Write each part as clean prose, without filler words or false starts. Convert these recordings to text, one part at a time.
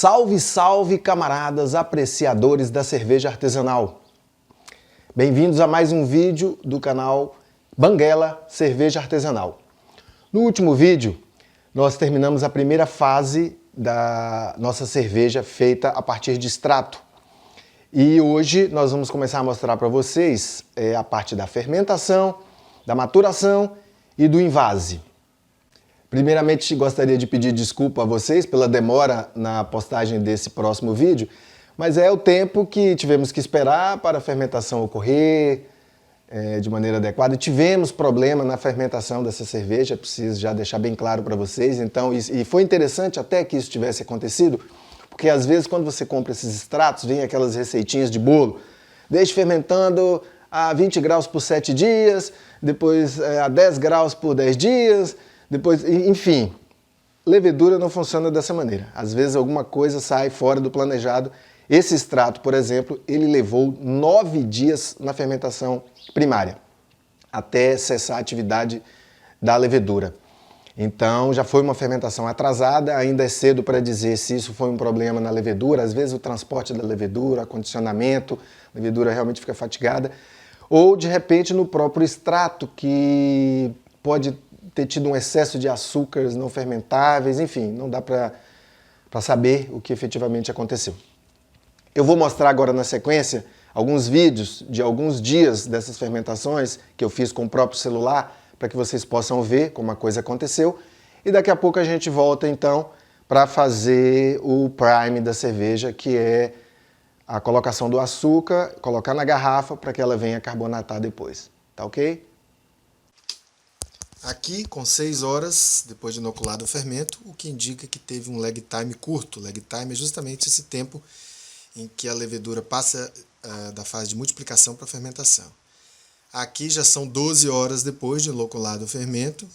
Salve, salve, camaradas apreciadores da cerveja artesanal! Bem-vindos a mais um vídeo do canal Banguela Cerveja Artesanal. No último vídeo, nós terminamos a primeira fase da nossa cerveja feita a partir de extrato. E hoje nós vamos começar a mostrar para vocês a parte da fermentação, da maturação e do invase. Primeiramente, gostaria de pedir desculpa a vocês pela demora na postagem desse próximo vídeo, mas é o tempo que tivemos que esperar para a fermentação ocorrer de maneira adequada. E tivemos problema na fermentação dessa cerveja, preciso já deixar bem claro para vocês. Então, e foi interessante até que isso tivesse acontecido, porque às vezes quando você compra esses extratos, vem aquelas receitinhas de bolo, deixe fermentando a 20 graus por 7 dias, depois a 10 graus por 10 dias, depois, enfim, levedura não funciona dessa maneira. Às vezes alguma coisa sai fora do planejado. Esse extrato, por exemplo, ele levou 9 dias na fermentação primária, até cessar a atividade da levedura. Então já foi uma fermentação atrasada, ainda é cedo para dizer se isso foi um problema na levedura. Às vezes o transporte da levedura, acondicionamento, a levedura realmente fica fatigada. Ou de repente no próprio extrato, que pode ter tido um excesso de açúcares não fermentáveis, enfim, não dá para saber o que efetivamente aconteceu. Eu vou mostrar agora na sequência alguns vídeos de alguns dias dessas fermentações que eu fiz com o próprio celular, para que vocês possam ver como a coisa aconteceu. E daqui a pouco a gente volta então para fazer o prime da cerveja, que é a colocação do açúcar, colocar na garrafa para que ela venha carbonatar depois. Tá ok? Aqui, com 6 horas depois de inoculado o fermento, o que indica que teve um lag time curto. Lag time é justamente esse tempo em que a levedura passa da fase de multiplicação para a fermentação. Aqui já são 12 horas depois de inoculado o fermento,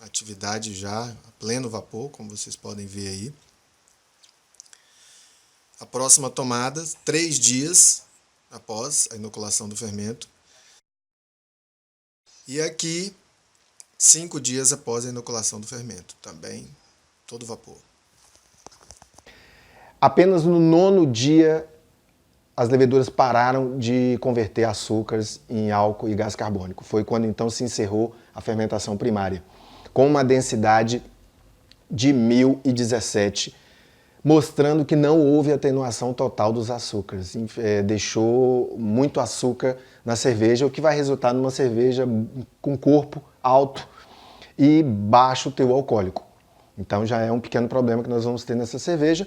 atividade já a pleno vapor, como vocês podem ver aí. A próxima tomada, 3 dias após a inoculação do fermento. E aqui, 5 dias após a inoculação do fermento, também todo vapor. Apenas no 9º dia, as leveduras pararam de converter açúcares em álcool e gás carbônico. Foi quando então se encerrou a fermentação primária, com uma densidade de 1017, mostrando que não houve atenuação total dos açúcares. Deixou muito açúcar na cerveja, o que vai resultar numa cerveja com corpo alto e baixo teor alcoólico. Então já é um pequeno problema que nós vamos ter nessa cerveja.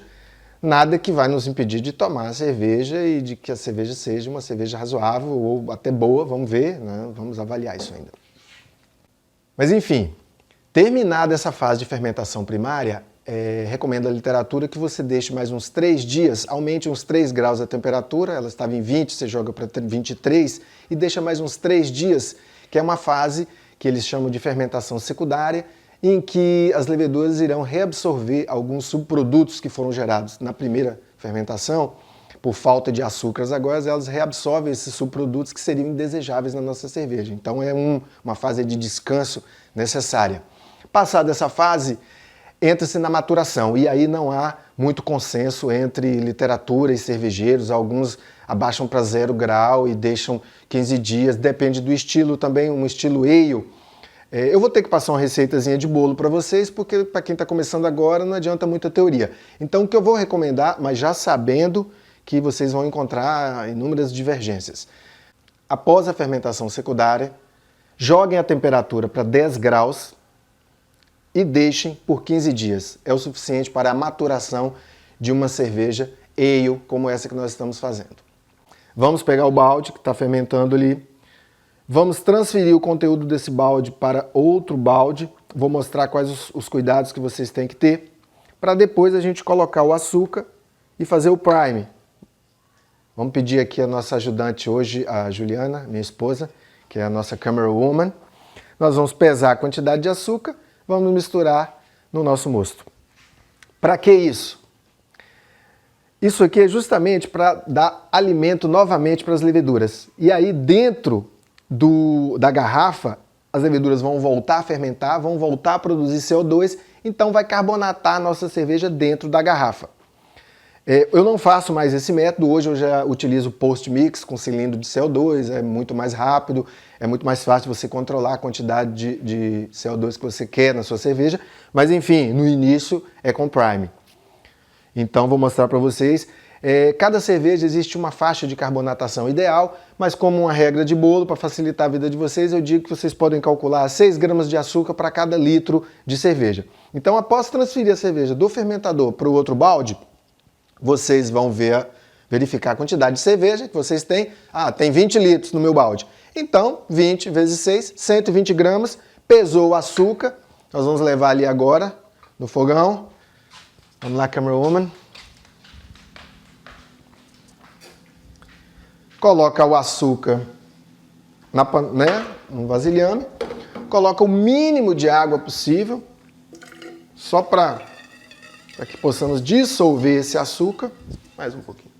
Nada que vai nos impedir de tomar a cerveja e de que a cerveja seja uma cerveja razoável ou até boa, vamos ver, né? Vamos avaliar isso ainda. Mas enfim, terminada essa fase de fermentação primária, recomenda a literatura que você deixe mais uns 3 dias, aumente uns 3 graus a temperatura, ela estava em 20, você joga para 23 e deixa mais uns 3 dias, que é uma fase que eles chamam de fermentação secundária, em que as leveduras irão reabsorver alguns subprodutos que foram gerados na primeira fermentação, por falta de açúcares. Agora elas reabsorvem esses subprodutos que seriam indesejáveis na nossa cerveja. Então é uma fase de descanso necessária. Passada essa fase, entra-se na maturação, e aí não há muito consenso entre literatura e cervejeiros. Alguns abaixam para 0 grau e deixam 15 dias, depende do estilo também, um estilo ale. Eu vou ter que passar uma receitazinha de bolo para vocês, porque para quem está começando agora não adianta muita teoria. Então o que eu vou recomendar, mas já sabendo que vocês vão encontrar inúmeras divergências. Após a fermentação secundária, joguem a temperatura para 10 graus e deixem por 15 dias. É o suficiente para a maturação de uma cerveja ale como essa que nós estamos fazendo. Vamos pegar o balde que está fermentando ali. Vamos transferir o conteúdo desse balde para outro balde. Vou mostrar quais os cuidados que vocês têm que ter, para depois a gente colocar o açúcar e fazer o prime. Vamos pedir aqui a nossa ajudante hoje, a Juliana, minha esposa, que é a nossa camera woman. Nós vamos pesar a quantidade de açúcar, vamos misturar no nosso mosto. Para que isso? Isso aqui é justamente para dar alimento novamente para as leveduras. E aí dentro da garrafa, as leveduras vão voltar a fermentar, vão voltar a produzir CO2, então vai carbonatar a nossa cerveja dentro da garrafa. Eu não faço mais esse método, hoje eu já utilizo post-mix com cilindro de CO2, é muito mais rápido, é muito mais fácil você controlar a quantidade de CO2 que você quer na sua cerveja, mas enfim, no início é com Prime. Então vou mostrar para vocês, cada cerveja existe uma faixa de carbonatação ideal, mas como uma regra de bolo, para facilitar a vida de vocês, eu digo que vocês podem calcular 6 gramas de açúcar para cada litro de cerveja. Então após transferir a cerveja do fermentador para o outro balde, vocês vão verificar a quantidade de cerveja que vocês têm. Ah, tem 20 litros no meu balde. Então, 20 vezes 6, 120 gramas. Pesou o açúcar. Nós vamos levar ali agora no fogão. Vamos lá, Camera Woman. Coloca o açúcar no vasilhame. Coloca o mínimo de água possível. Só para que possamos dissolver esse açúcar. Mais um pouquinho.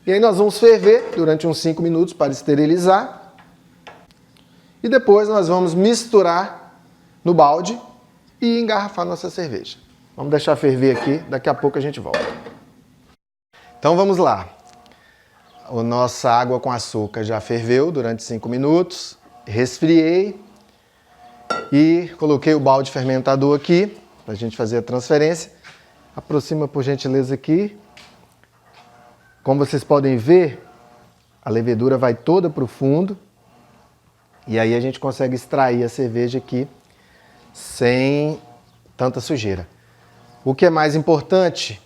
E aí nós vamos ferver durante uns 5 minutos para esterilizar. E depois nós vamos misturar no balde e engarrafar nossa cerveja. Vamos deixar ferver aqui, daqui a pouco a gente volta. Então vamos lá. A nossa água com açúcar já ferveu durante 5 minutos. Resfriei e coloquei o balde fermentador aqui para a gente fazer a transferência. Aproxima por gentileza aqui. Como vocês podem ver, a levedura vai toda para o fundo. E aí a gente consegue extrair a cerveja aqui sem tanta sujeira. O que é mais importante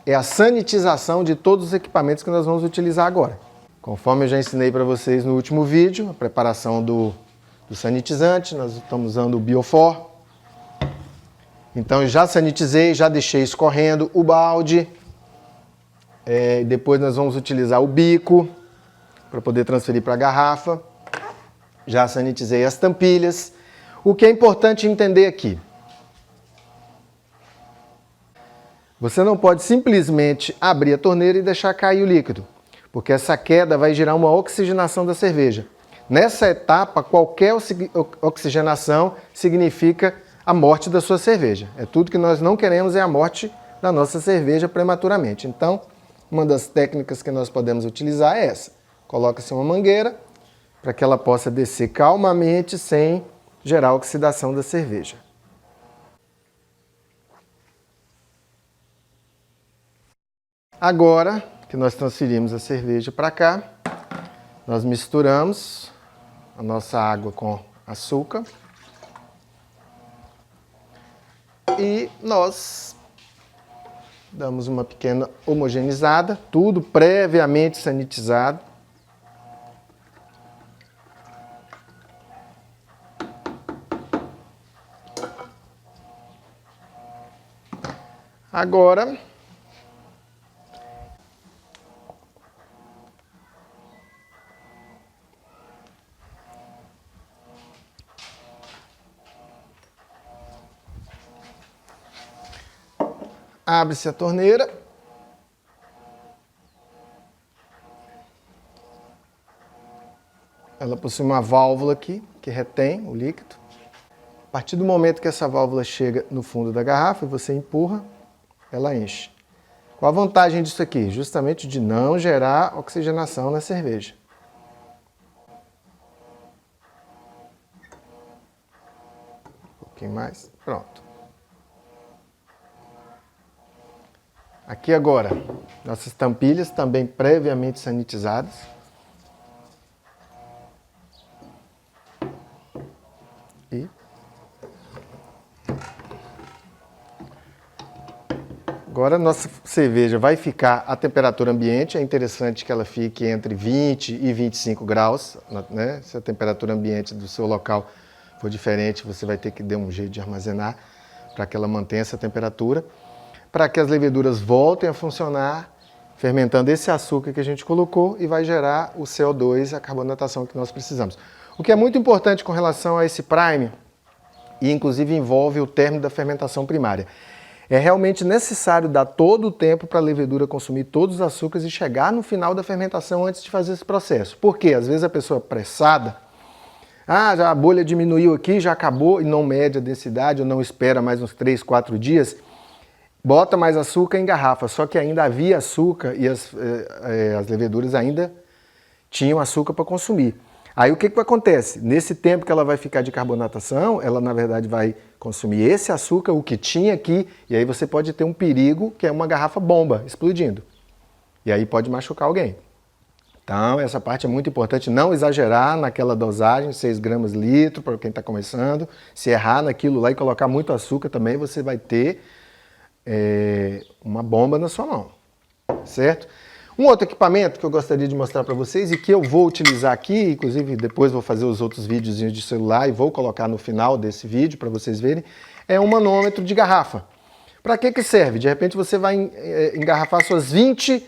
é a sanitização de todos os equipamentos que nós vamos utilizar agora. Conforme eu já ensinei para vocês no último vídeo, a preparação do sanitizante, nós estamos usando o Biofor. Então eu já sanitizei, já deixei escorrendo o balde. Depois nós vamos utilizar o bico para poder transferir para a garrafa. Já sanitizei as tampilhas. O que é importante entender aqui. Você não pode simplesmente abrir a torneira e deixar cair o líquido, porque essa queda vai gerar uma oxigenação da cerveja. Nessa etapa, qualquer oxigenação significa a morte da sua cerveja. É tudo que nós não queremos, é a morte da nossa cerveja prematuramente. Então, uma das técnicas que nós podemos utilizar é essa. Coloca-se uma mangueira para que ela possa descer calmamente sem gerar oxidação da cerveja. Agora que nós transferimos a cerveja para cá, nós misturamos a nossa água com açúcar e nós damos uma pequena homogeneizada, tudo previamente sanitizado. Agora, abre-se a torneira. Ela possui uma válvula aqui que retém o líquido. A partir do momento que essa válvula chega no fundo da garrafa e você empurra, ela enche. Qual a vantagem disso aqui? Justamente de não gerar oxigenação na cerveja. Um pouquinho mais. Pronto. Aqui agora, nossas tampilhas também previamente sanitizadas. E agora a nossa cerveja vai ficar à temperatura ambiente. É interessante que ela fique entre 20 e 25 graus, né? Se a temperatura ambiente do seu local for diferente, você vai ter que dar um jeito de armazenar para que ela mantenha essa temperatura, para que as leveduras voltem a funcionar, fermentando esse açúcar que a gente colocou e vai gerar o CO2, a carbonatação que nós precisamos. O que é muito importante com relação a esse prime, e inclusive envolve o término da fermentação primária, é realmente necessário dar todo o tempo para a levedura consumir todos os açúcares e chegar no final da fermentação antes de fazer esse processo. Por quê? Às vezes a pessoa é apressada, já a bolha diminuiu aqui, já acabou, e não mede a densidade, ou não espera mais uns 3, 4 dias, bota mais açúcar e engarrafa. Só que ainda havia açúcar e as leveduras ainda tinham açúcar para consumir. Aí o que acontece? Nesse tempo que ela vai ficar de carbonatação, ela na verdade vai consumir esse açúcar, o que tinha aqui, e aí você pode ter um perigo, que é uma garrafa bomba explodindo. E aí pode machucar alguém. Então essa parte é muito importante, não exagerar naquela dosagem, 6 gramas litro para quem está começando. Se errar naquilo lá e colocar muito açúcar também, você vai ter uma bomba na sua mão, certo? Um outro equipamento que eu gostaria de mostrar para vocês e que eu vou utilizar aqui, inclusive depois vou fazer os outros videozinhos de celular e vou colocar no final desse vídeo para vocês verem, é um manômetro de garrafa. Para que serve? De repente você vai engarrafar suas 20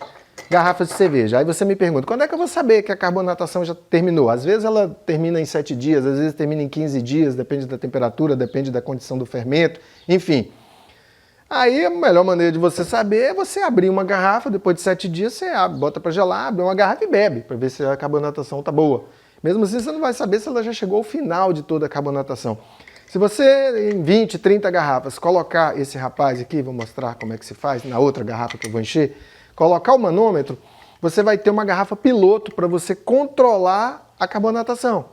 garrafas de cerveja. Aí você me pergunta, quando é que eu vou saber que a carbonatação já terminou? Às vezes ela termina em 7 dias, às vezes termina em 15 dias, depende da temperatura, depende da condição do fermento, enfim. Aí a melhor maneira de você saber é você abrir uma garrafa, depois de 7 dias você abre, bota para gelar, abre uma garrafa e bebe, para ver se a carbonatação está boa. Mesmo assim você não vai saber se ela já chegou ao final de toda a carbonatação. Se você, em 20, 30 garrafas, colocar esse rapaz aqui, vou mostrar como é que se faz, na outra garrafa que eu vou encher, colocar o manômetro, você vai ter uma garrafa piloto para você controlar a carbonatação.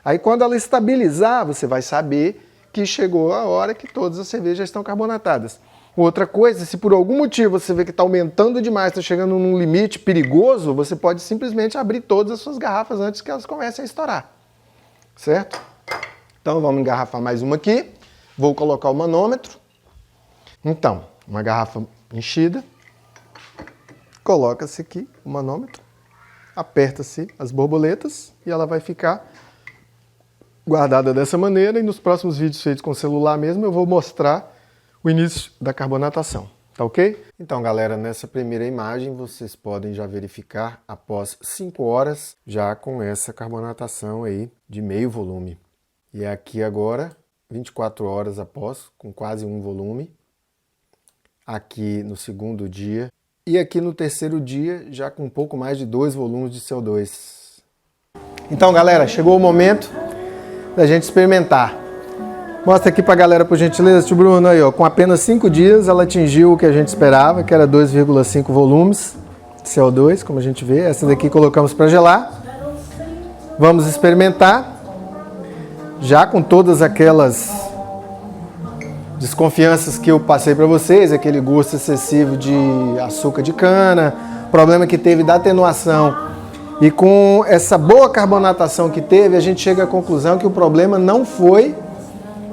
Aí quando ela estabilizar, você vai saber que chegou a hora que todas as cervejas estão carbonatadas. Outra coisa, se por algum motivo você vê que está aumentando demais, está chegando num limite perigoso, você pode simplesmente abrir todas as suas garrafas antes que elas comecem a estourar. Certo? Então vamos engarrafar mais uma aqui. Vou colocar o manômetro. Então, uma garrafa enchida. Coloca-se aqui o manômetro. Aperta-se as borboletas e ela vai ficar guardada dessa maneira. E nos próximos vídeos feitos com o celular mesmo eu vou mostrar o início da carbonatação, tá ok? Então galera, nessa primeira imagem vocês podem já verificar após 5 horas já com essa carbonatação aí de meio volume. E aqui agora, 24 horas após, com quase 1 volume. Aqui no segundo dia. E aqui no terceiro dia, já com um pouco mais de 2 volumes de CO2. Então galera, chegou o momento da gente experimentar. Mostra aqui pra galera, por gentileza, tio Bruno, aí, ó, com apenas 5 dias ela atingiu o que a gente esperava, que era 2,5 volumes de CO2, como a gente vê. Essa daqui colocamos para gelar. Vamos experimentar, já com todas aquelas desconfianças que eu passei para vocês, aquele gosto excessivo de açúcar de cana, problema que teve da atenuação. E com essa boa carbonatação que teve, a gente chega à conclusão que o problema não foi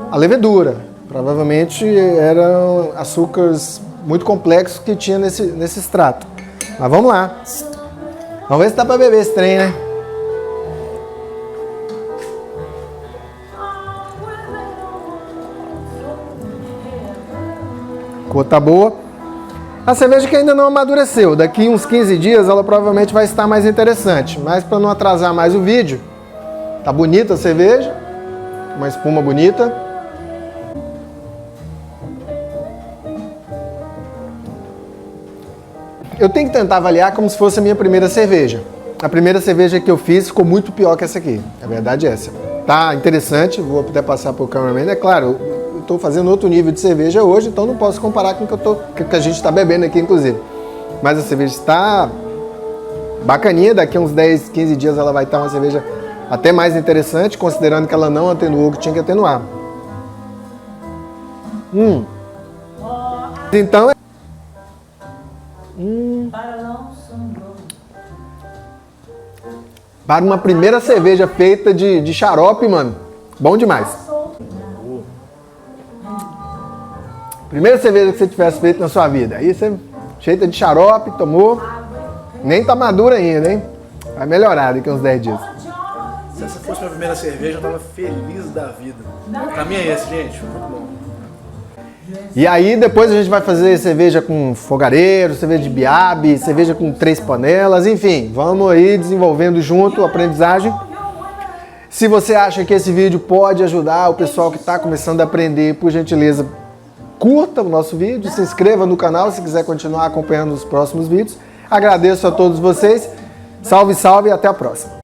a levedura. Provavelmente eram açúcares muito complexos que tinha nesse extrato. Mas vamos lá. Vamos ver se dá para beber esse trem, né? A cor tá boa. A cerveja que ainda não amadureceu. Daqui uns 15 dias ela provavelmente vai estar mais interessante. Mas para não atrasar mais o vídeo, tá bonita a cerveja. Uma espuma bonita. Eu tenho que tentar avaliar como se fosse a minha primeira cerveja. A primeira cerveja que eu fiz ficou muito pior que essa aqui. A verdade é essa. Tá interessante, vou até passar para o cameraman. É claro, eu estou fazendo outro nível de cerveja hoje, então não posso comparar com o que a gente está bebendo aqui, inclusive. Mas a cerveja está bacaninha, daqui a uns 10, 15 dias ela vai estar uma cerveja até mais interessante, considerando que ela não atenuou o que tinha que atenuar. Então, para uma primeira cerveja feita de xarope, mano, bom demais. Primeira cerveja que você tivesse feito na sua vida. Aí você, feita de xarope, tomou, nem tá madura ainda, hein? Vai melhorar daqui a uns 10 dias. Se essa fosse minha primeira cerveja, eu tava feliz da vida. Pra mim é esse, gente. Muito bom. E aí depois a gente vai fazer cerveja com fogareiro, cerveja de biabe, cerveja com 3 panelas, enfim, vamos aí desenvolvendo junto a aprendizagem. Se você acha que esse vídeo pode ajudar o pessoal que está começando a aprender, por gentileza, curta o nosso vídeo, se inscreva no canal se quiser continuar acompanhando os próximos vídeos. Agradeço a todos vocês, salve, salve e até a próxima.